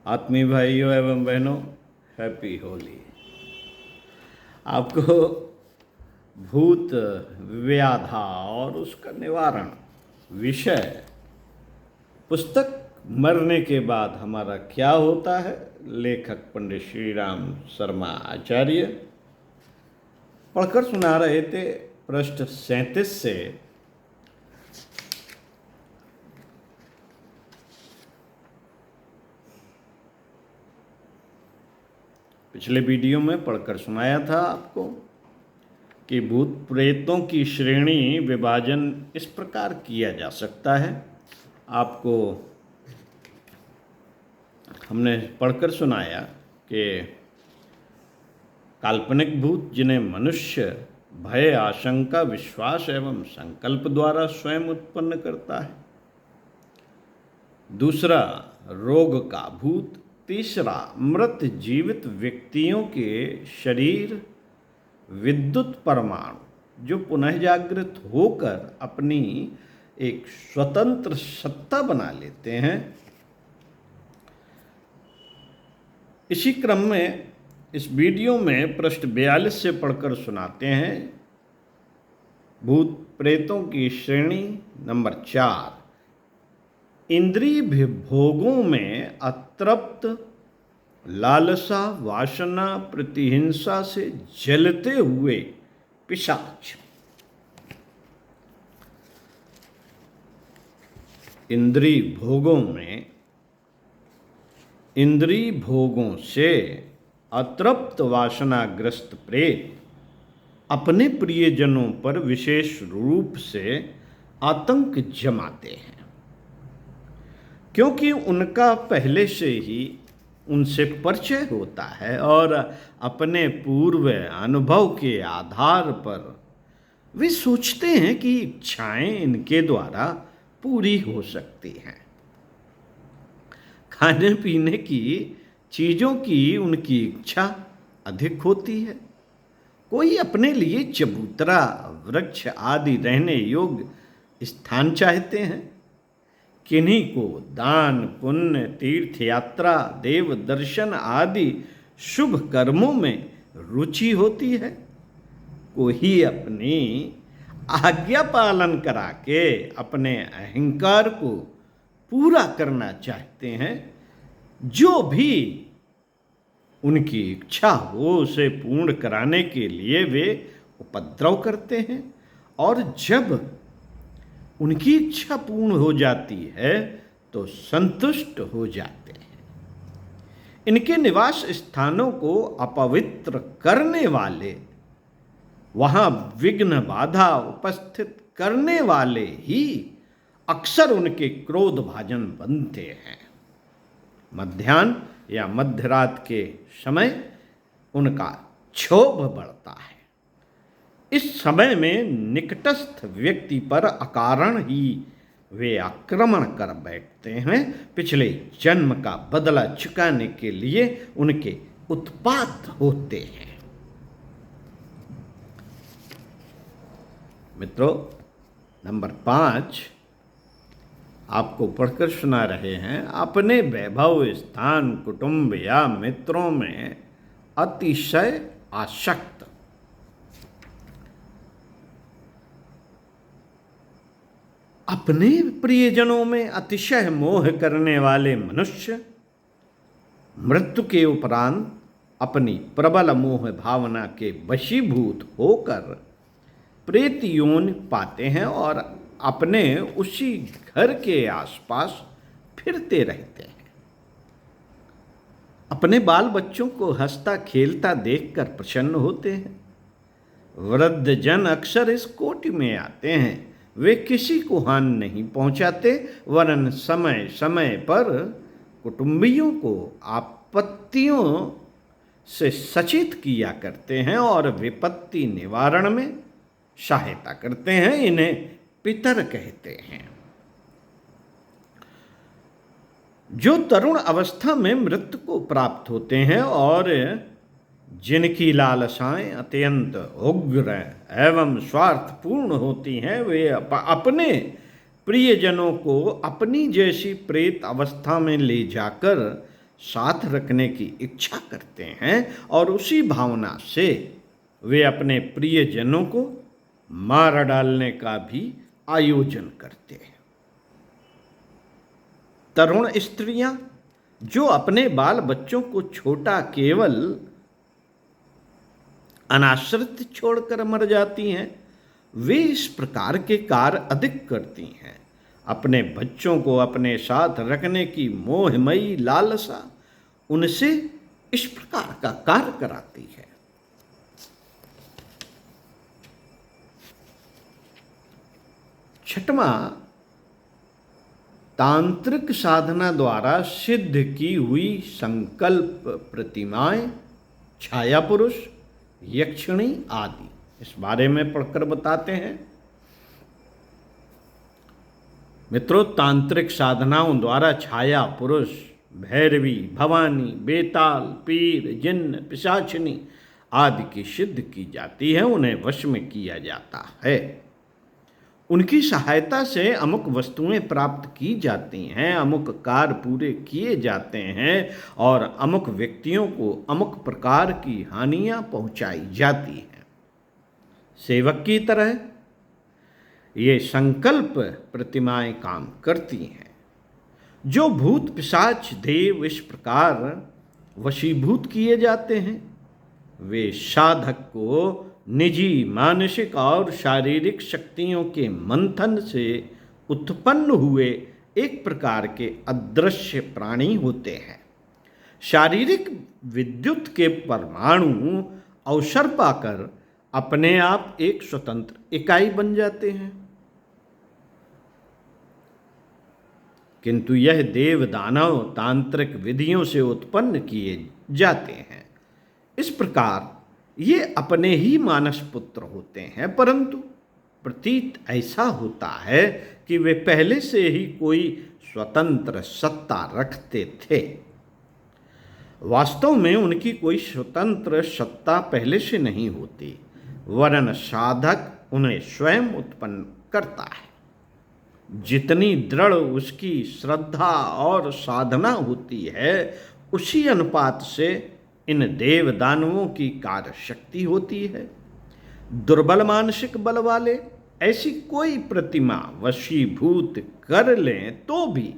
आत्मीय भाइयों एवं बहनों, हैप्पी होली। आपको भूत व्याधा और उसका निवारण विषय पुस्तक मरने के बाद हमारा क्या होता है, लेखक पंडित श्री राम शर्मा आचार्य पढ़कर सुना रहे थे। पृष्ठ 37 से पिछले वीडियो में पढ़कर सुनाया था आपको कि भूत प्रेतों की श्रेणी विभाजन इस प्रकार किया जा सकता है। आपको हमने पढ़कर सुनाया कि काल्पनिक भूत जिन्हें मनुष्य भय, आशंका, विश्वास एवं संकल्प द्वारा स्वयं उत्पन्न करता है। दूसरा, रोग का भूत। तीसरा, मृत जीवित व्यक्तियों के शरीर विद्युत परमाणु जो पुनः जागृत होकर अपनी एक स्वतंत्र सत्ता बना लेते हैं। इसी क्रम में इस वीडियो में पृष्ठ 42 से पढ़कर सुनाते हैं भूत प्रेतों की श्रेणी नंबर 4। इंद्रिय भोगों में अतृप्त, लालसा, वासना, प्रतिहिंसा से जलते हुए पिशाच। इंद्रिय भोगों से अतृप्त वासनाग्रस्त प्रेत अपने प्रियजनों पर विशेष रूप से आतंक जमाते हैं, क्योंकि उनका पहले से ही उनसे परिचय होता है और अपने पूर्व अनुभव के आधार पर वे सोचते हैं कि इच्छाएं इनके द्वारा पूरी हो सकती हैं। खाने पीने की चीज़ों की उनकी इच्छा अधिक होती है। कोई अपने लिए चबूतरा, वृक्ष आदि रहने योग्य स्थान चाहते हैं। किन्हीं को दान, पुण्य, तीर्थ यात्रा, देव दर्शन आदि शुभ कर्मों में रुचि होती है। कोई अपनी आज्ञा पालन करा के अपने अहंकार को पूरा करना चाहते हैं। जो भी उनकी इच्छा हो उसे पूर्ण कराने के लिए वे उपद्रव करते हैं, और जब उनकी इच्छा पूर्ण हो जाती है तो संतुष्ट हो जाते हैं। इनके निवास स्थानों को अपवित्र करने वाले, वहाँ विघ्न बाधा उपस्थित करने वाले ही अक्सर उनके क्रोध भाजन बनते हैं। मध्याह्न या मध्यरात के समय उनका क्षोभ बढ़ता है। इस समय में निकटस्थ व्यक्ति पर अकारण ही वे आक्रमण कर बैठते हैं। पिछले जन्म का बदला चुकाने के लिए उनके उत्पात होते हैं। मित्रों, नंबर 5 आपको पढ़कर सुना रहे हैं। अपने वैभव, स्थान, कुटुंब या मित्रों में अतिशय आसक्त। अपने प्रियजनों में अतिशय मोह करने वाले मनुष्य मृत्यु के उपरांत अपनी प्रबल मोह भावना के वशीभूत होकर प्रेत योनि पाते हैं और अपने उसी घर के आसपास फिरते रहते हैं। अपने बाल बच्चों को हंसता खेलता देखकर प्रसन्न होते हैं। वृद्ध जन अक्सर इस कोटि में आते हैं। वे किसी को हानि नहीं पहुंचाते, वरन समय समय पर कुटुंबियों को आपत्तियों से सचेत किया करते हैं और विपत्ति निवारण में सहायता करते हैं। इन्हें पितर कहते हैं। जो तरुण अवस्था में मृत्यु को प्राप्त होते हैं और जिनकी लालसाएं अत्यंत उग्र एवं स्वार्थपूर्ण होती हैं, वे अपने प्रियजनों को अपनी जैसी प्रेत अवस्था में ले जाकर साथ रखने की इच्छा करते हैं और उसी भावना से वे अपने प्रियजनों को मार डालने का भी आयोजन करते हैं। तरुण स्त्रियां जो अपने बाल बच्चों को छोटा केवल अनाश्रित छोड़कर मर जाती हैं, वे इस प्रकार के कार्य अधिक करती हैं। अपने बच्चों को अपने साथ रखने की मोहमयी लालसा उनसे इस प्रकार का कार्य कराती है। छठवां, तांत्रिक साधना द्वारा सिद्ध की हुई संकल्प प्रतिमाएं, छाया पुरुष, यक्षिणी आदि, इस बारे में पढ़कर बताते हैं। मित्रों, तांत्रिक साधनाओं द्वारा छाया पुरुष, भैरवी, भवानी, बेताल, पीर, जिन्न, पिशाचिनी आदि की सिद्ध की जाती है, उन्हें वश में किया जाता है। उनकी सहायता से अमुक वस्तुएं प्राप्त की जाती हैं, अमुक कार्य पूरे किए जाते हैं और अमुक व्यक्तियों को अमुक प्रकार की हानियां पहुंचाई जाती हैं। सेवक की तरह ये संकल्प प्रतिमाएं काम करती हैं। जो भूत पिशाच देव इस प्रकार वशीभूत किए जाते हैं, वे साधक को निजी मानसिक और शारीरिक शक्तियों के मंथन से उत्पन्न हुए एक प्रकार के अदृश्य प्राणी होते हैं। शारीरिक विद्युत के परमाणु अवसर पाकर अपने आप एक स्वतंत्र इकाई बन जाते हैं, किंतु यह देव दानव तांत्रिक विधियों से उत्पन्न किए जाते हैं। इस प्रकार ये अपने ही मानस पुत्र होते हैं, परंतु प्रतीत ऐसा होता है कि वे पहले से ही कोई स्वतंत्र सत्ता रखते थे। वास्तव में उनकी कोई स्वतंत्र सत्ता पहले से नहीं होती, वरन साधक उन्हें स्वयं उत्पन्न करता है। जितनी दृढ़ उसकी श्रद्धा और साधना होती है, उसी अनुपात से इन देव दानवों की कार्य शक्ति होती है। दुर्बल मानसिक बल वाले ऐसी कोई प्रतिमा वशीभूत कर लें तो भी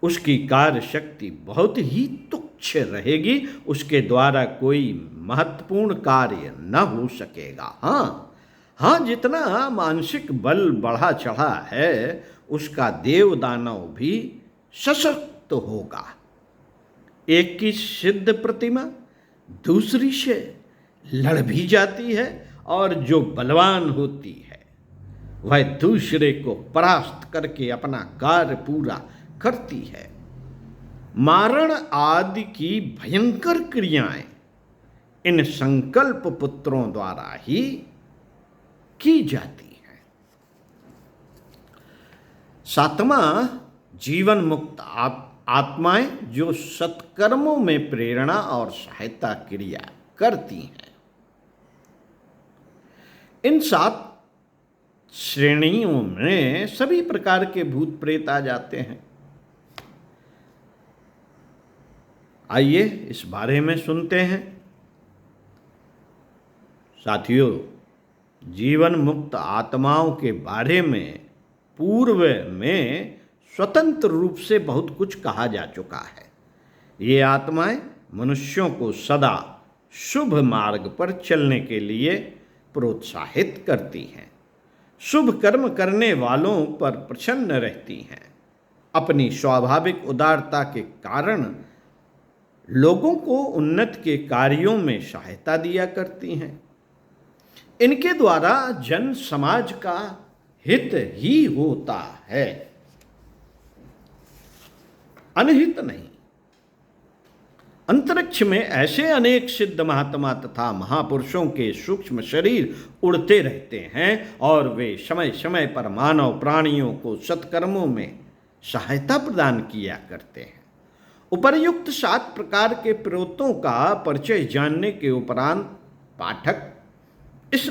उसकी कार्य शक्ति बहुत ही तुच्छ रहेगी, उसके द्वारा कोई महत्वपूर्ण कार्य न हो सकेगा। हाँ, जितना मानसिक बल बढ़ा चढ़ा है, उसका देव दानव भी सशक्त होगा। एक की सिद्ध प्रतिमा दूसरी से लड़ भी जाती है और जो बलवान होती है वह दूसरे को परास्त करके अपना कार्य पूरा करती है। मारण आदि की भयंकर क्रियाएं इन संकल्प पुत्रों द्वारा ही की जाती है। सातवां, जीवन मुक्त आत्माएं जो सत्कर्मों में प्रेरणा और सहायता क्रिया करती हैं। इन 7 श्रेणियों में सभी प्रकार के भूत प्रेत आ जाते हैं। आइए इस बारे में सुनते हैं। साथियों, जीवन मुक्त आत्माओं के बारे में पूर्व में स्वतंत्र रूप से बहुत कुछ कहा जा चुका है। ये आत्माएं मनुष्यों को सदा शुभ मार्ग पर चलने के लिए प्रोत्साहित करती हैं, शुभ कर्म करने वालों पर प्रसन्न रहती हैं, अपनी स्वाभाविक उदारता के कारण लोगों को उन्नति के कार्यों में सहायता दिया करती हैं। इनके द्वारा जन समाज का हित ही होता है, अनहित नहीं। अंतरिक्ष में ऐसे अनेक सिद्ध महात्मा तथा महापुरुषों के सूक्ष्म शरीर उड़ते रहते हैं और वे समय समय पर मानव प्राणियों को सत्कर्मों में सहायता प्रदान किया करते हैं। उपर्युक्त 7 प्रकार के प्रेतों का परिचय जानने के उपरांत पाठक इस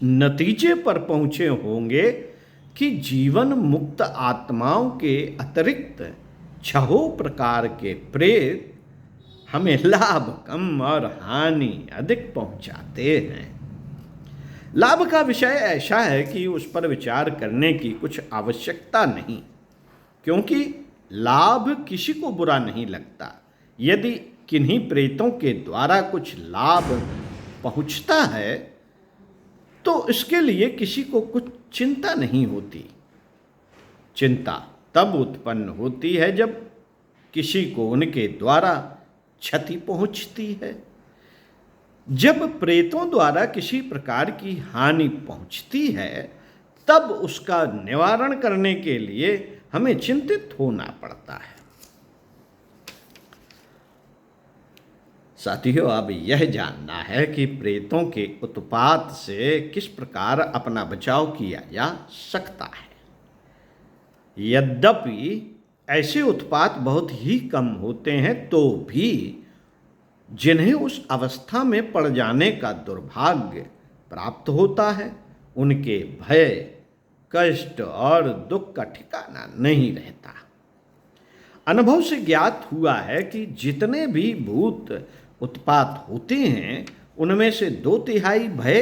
नतीजे पर पहुंचे होंगे कि जीवन मुक्त आत्माओं के अतिरिक्त छहों प्रकार के प्रेत हमें लाभ कम और हानि अधिक पहुंचाते हैं। लाभ का विषय ऐसा है कि उस पर विचार करने की कुछ आवश्यकता नहीं, क्योंकि लाभ किसी को बुरा नहीं लगता। यदि किन्हीं प्रेतों के द्वारा कुछ लाभ पहुंचता है तो इसके लिए किसी को कुछ चिंता नहीं होती। चिंता तब उत्पन्न होती है जब किसी को उनके द्वारा क्षति पहुंचती है। जब प्रेतों द्वारा किसी प्रकार की हानि पहुंचती है तब उसका निवारण करने के लिए हमें चिंतित होना पड़ता है। साथियों, अब यह जानना है कि प्रेतों के उत्पात से किस प्रकार अपना बचाव किया जा सकता है। यद्यपि ऐसे उत्पात बहुत ही कम होते हैं तो भी जिन्हें उस अवस्था में पड़ जाने का दुर्भाग्य प्राप्त होता है, उनके भय, कष्ट और दुख का ठिकाना नहीं रहता। अनुभव से ज्ञात हुआ है कि जितने भी भूत उत्पात होते हैं उनमें से 2/3 भय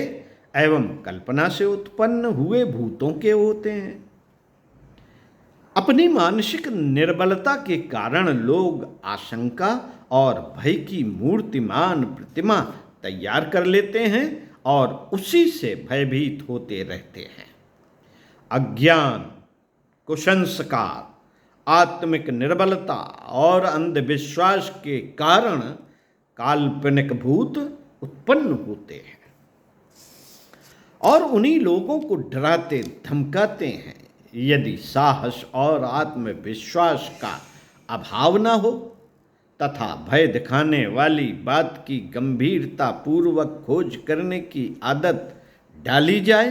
एवं कल्पना से उत्पन्न हुए भूतों के होते हैं। अपनी मानसिक निर्बलता के कारण लोग आशंका और भय की मूर्तिमान प्रतिमा तैयार कर लेते हैं और उसी से भयभीत होते रहते हैं। अज्ञान, कुसंस्कार, आत्मिक निर्बलता और अंधविश्वास के कारण काल्पनिक भूत उत्पन्न होते हैं और उन्हीं लोगों को डराते धमकाते हैं। यदि साहस और आत्मविश्वास का अभाव न हो तथा भय दिखाने वाली बात की गंभीरता पूर्वक खोज करने की आदत डाली जाए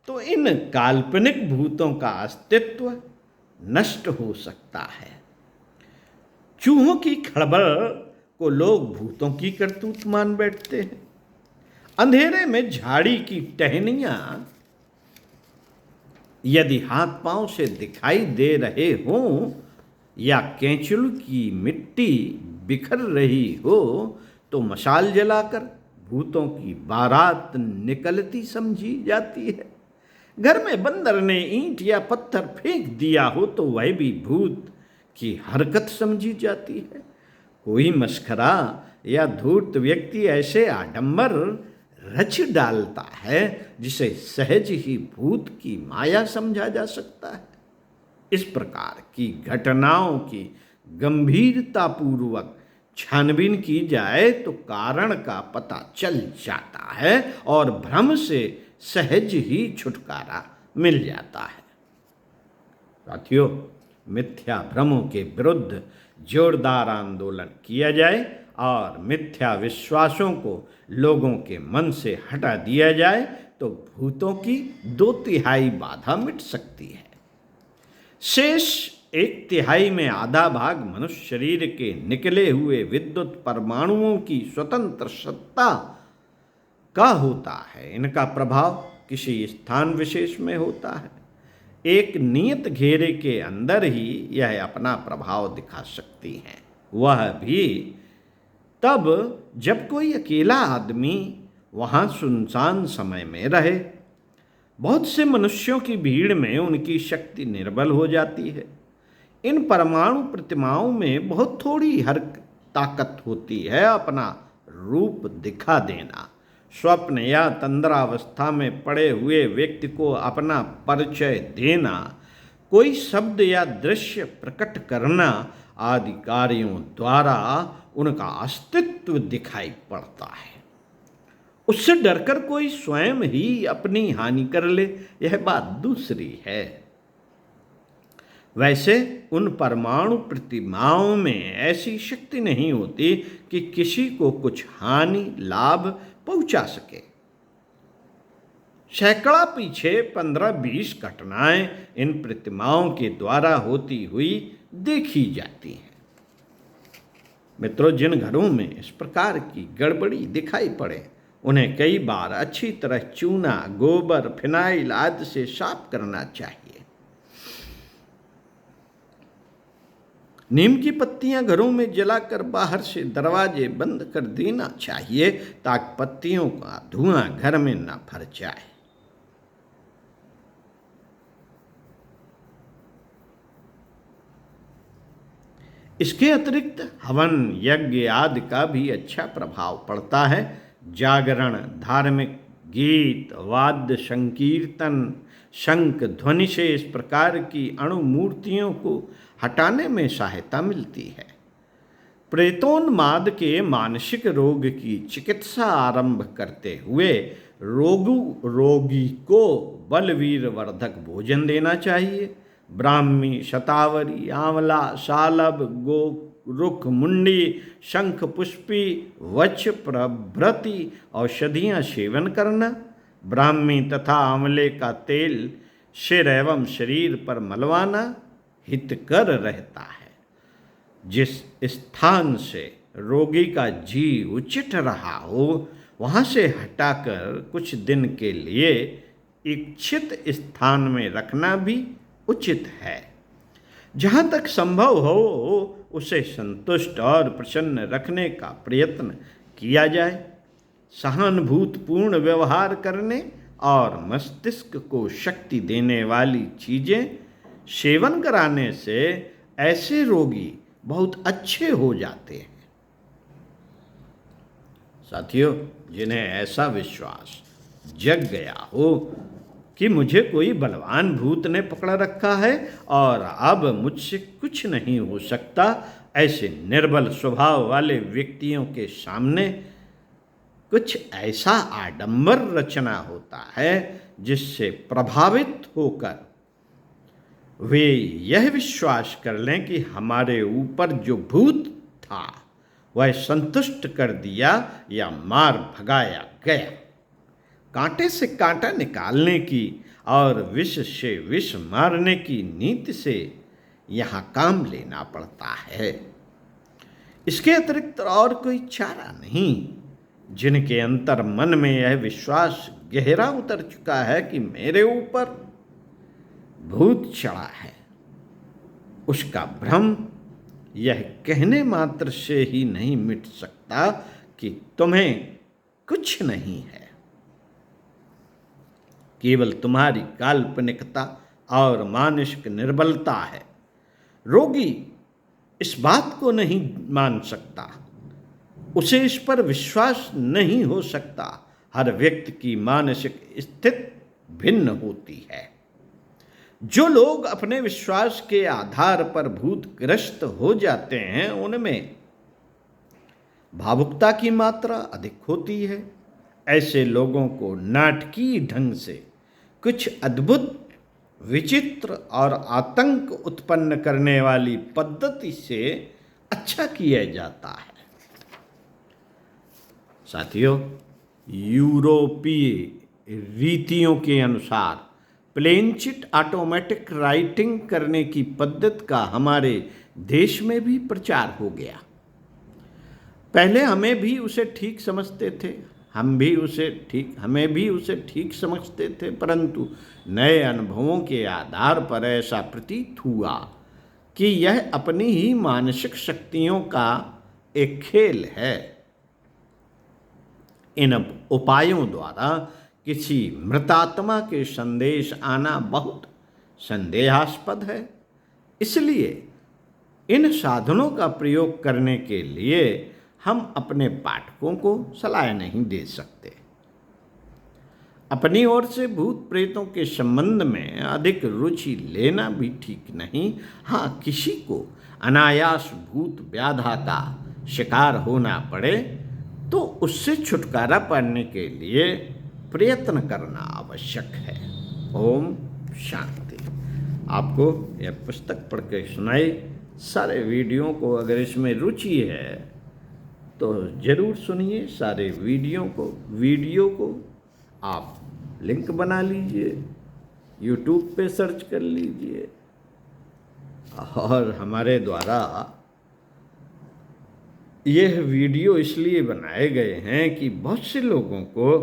तो इन काल्पनिक भूतों का अस्तित्व नष्ट हो सकता है। चूहों की खड़बड़ को लोग भूतों की करतूत मान बैठते हैं। अंधेरे में झाड़ी की टहनियां यदि हाथ पांव से दिखाई दे रहे हों या केंचुल की मिट्टी बिखर रही हो तो मशाल जलाकर भूतों की बारात निकलती समझी जाती है। घर में बंदर ने ईंट या पत्थर फेंक दिया हो तो वह भी भूत की हरकत समझी जाती है। कोई मस्खरा या धूर्त व्यक्ति ऐसे आडंबर रच डालता है जिसे सहज ही भूत की माया समझा जा सकता है। इस प्रकार की घटनाओं की गंभीरतापूर्वक छानबीन की जाए तो कारण का पता चल जाता है और भ्रम से सहज ही छुटकारा मिल जाता है। साथियों, मिथ्या भ्रमों के विरुद्ध जोरदार आंदोलन किया जाए और मिथ्या विश्वासों को लोगों के मन से हटा दिया जाए तो भूतों की 2/3 बाधा मिट सकती है। शेष 1/3 में आधा भाग मनुष्य शरीर के निकले हुए विद्युत परमाणुओं की स्वतंत्र सत्ता का होता है। इनका प्रभाव किसी स्थान विशेष में होता है। एक नियत घेरे के अंदर ही यह अपना प्रभाव दिखा सकती हैं, वह भी तब जब कोई अकेला आदमी वहाँ सुनसान समय में रहे। बहुत से मनुष्यों की भीड़ में उनकी शक्ति निर्बल हो जाती है। इन परमाणु प्रतिमाओं में बहुत थोड़ी हर ताकत होती है अपना रूप दिखा देना, स्वप्न या तंद्रावस्था में पड़े हुए व्यक्ति को अपना परिचय देना, कोई शब्द या दृश्य प्रकट करना आदि कार्यों द्वारा उनका अस्तित्व दिखाई पड़ता है। उससे डरकर कोई स्वयं ही अपनी हानि कर ले, यह बात दूसरी है। वैसे उन परमाणु प्रतिमाओं में ऐसी शक्ति नहीं होती कि किसी को कुछ हानि लाभ पहुंचा सके। सैकड़ा पीछे 15-20 घटनाएं इन प्रतिमाओं के द्वारा होती हुई देखी जाती हैं। मित्रों, जिन घरों में इस प्रकार की गड़बड़ी दिखाई पड़े उन्हें कई बार अच्छी तरह चूना, गोबर, फिनाइल आदि से साफ करना चाहिए। नीम की पत्तियां घरों में जलाकर बाहर से दरवाजे बंद कर देना चाहिए ताकि पत्तियों का धुआं घर में न भर जाए। इसके अतिरिक्त हवन यज्ञ आदि का भी अच्छा प्रभाव पड़ता है। जागरण, धार्मिक गीत, वाद्य संकीर्तन, शंख ध्वनि से इस प्रकार की अणुमूर्तियों को हटाने में सहायता मिलती है। प्रेतोन्माद के मानसिक रोग की चिकित्सा आरंभ करते हुए रोगी को बलवीर वर्धक भोजन देना चाहिए। ब्राह्मी, शतावरी, आंवला, सालब, गो, रुख, मुंडी, शंख पुष्पी, वच प्रभृति औषधियां सेवन करना। ब्राह्मी तथा आंवले का तेल सिर एवं शरीर पर मलवाना हितकर रहता है। जिस स्थान से रोगी का जी उचित रहा हो वहाँ से हटाकर कुछ दिन के लिए इच्छित स्थान में रखना भी उचित है। जहाँ तक संभव हो उसे संतुष्ट और प्रसन्न रखने का प्रयत्न किया जाए। सहानुभूतिपूर्ण व्यवहार करने और मस्तिष्क को शक्ति देने वाली चीज़ें सेवन कराने से ऐसे रोगी बहुत अच्छे हो जाते हैं। साथियों, जिन्हें ऐसा विश्वास जग गया हो कि मुझे कोई बलवान भूत ने पकड़ रखा है और अब मुझसे कुछ नहीं हो सकता, ऐसे निर्बल स्वभाव वाले व्यक्तियों के सामने कुछ ऐसा आडंबर रचना होता है जिससे प्रभावित होकर वे यह विश्वास कर लें कि हमारे ऊपर जो भूत था वह संतुष्ट कर दिया या मार भगाया गया। कांटे से कांटा निकालने की और विष से विष मारने की नीति से यहाँ काम लेना पड़ता है। इसके अतिरिक्त और कोई चारा नहीं। जिनके अंतर मन में यह विश्वास गहरा उतर चुका है कि मेरे ऊपर भूत चढ़ा है, उसका भ्रम यह कहने मात्र से ही नहीं मिट सकता कि तुम्हें कुछ नहीं है। केवल तुम्हारी काल्पनिकता और मानसिक निर्बलता है। रोगी इस बात को नहीं मान सकता, उसे इस पर विश्वास नहीं हो सकता। हर व्यक्ति की मानसिक स्थिति भिन्न होती है। जो लोग अपने विश्वास के आधार पर भूतग्रस्त हो जाते हैं उनमें भावुकता की मात्रा अधिक होती है। ऐसे लोगों को नाटकीय ढंग से कुछ अद्भुत, विचित्र और आतंक उत्पन्न करने वाली पद्धति से अच्छा किया जाता है। साथियों, यूरोपीय रीतियों के अनुसार प्लेन चिट ऑटोमेटिक राइटिंग करने की पद्धति का हमारे देश में भी प्रचार हो गया। पहले हमें भी उसे ठीक समझते थे, हमें भी उसे ठीक समझते थे, परंतु नए अनुभवों के आधार पर ऐसा प्रतीत हुआ कि यह अपनी ही मानसिक शक्तियों का एक खेल है। इन उपायों द्वारा किसी मृतात्मा के संदेश आना बहुत संदेहास्पद है। इसलिए इन साधनों का प्रयोग करने के लिए हम अपने पाठकों को सलाह नहीं दे सकते। अपनी ओर से भूत प्रेतों के संबंध में अधिक रुचि लेना भी ठीक नहीं। हाँ, किसी को अनायास भूत व्याधा का शिकार होना पड़े तो उससे छुटकारा पाने के लिए प्रयत्न करना आवश्यक है। ओम शांति। आपको यह पुस्तक पढ़ के सुनाई। सारे वीडियो को अगर इसमें रुचि है तो ज़रूर सुनिए सारे वीडियो को आप लिंक बना लीजिए, यूट्यूब पे सर्च कर लीजिए। और हमारे द्वारा यह वीडियो इसलिए बनाए गए हैं कि बहुत से लोगों को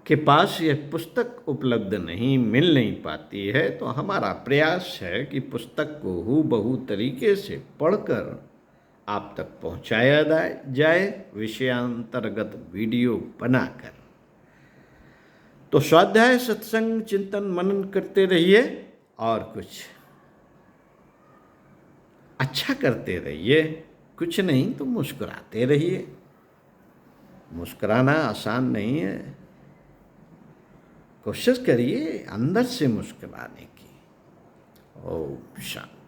के पास यह पुस्तक उपलब्ध नहीं मिल नहीं पाती है, तो हमारा प्रयास है कि पुस्तक को हूबहू तरीके से पढ़कर आप तक पहुंचाया जाए, विषयांतर्गत वीडियो बनाकर। तो स्वाध्याय, सत्संग, चिंतन, मनन करते रहिए और कुछ अच्छा करते रहिए। कुछ नहीं तो मुस्कुराते रहिए। मुस्कुराना आसान नहीं है। कोशिश करिए अंदर से मुस्कुराने की। ओम शांति।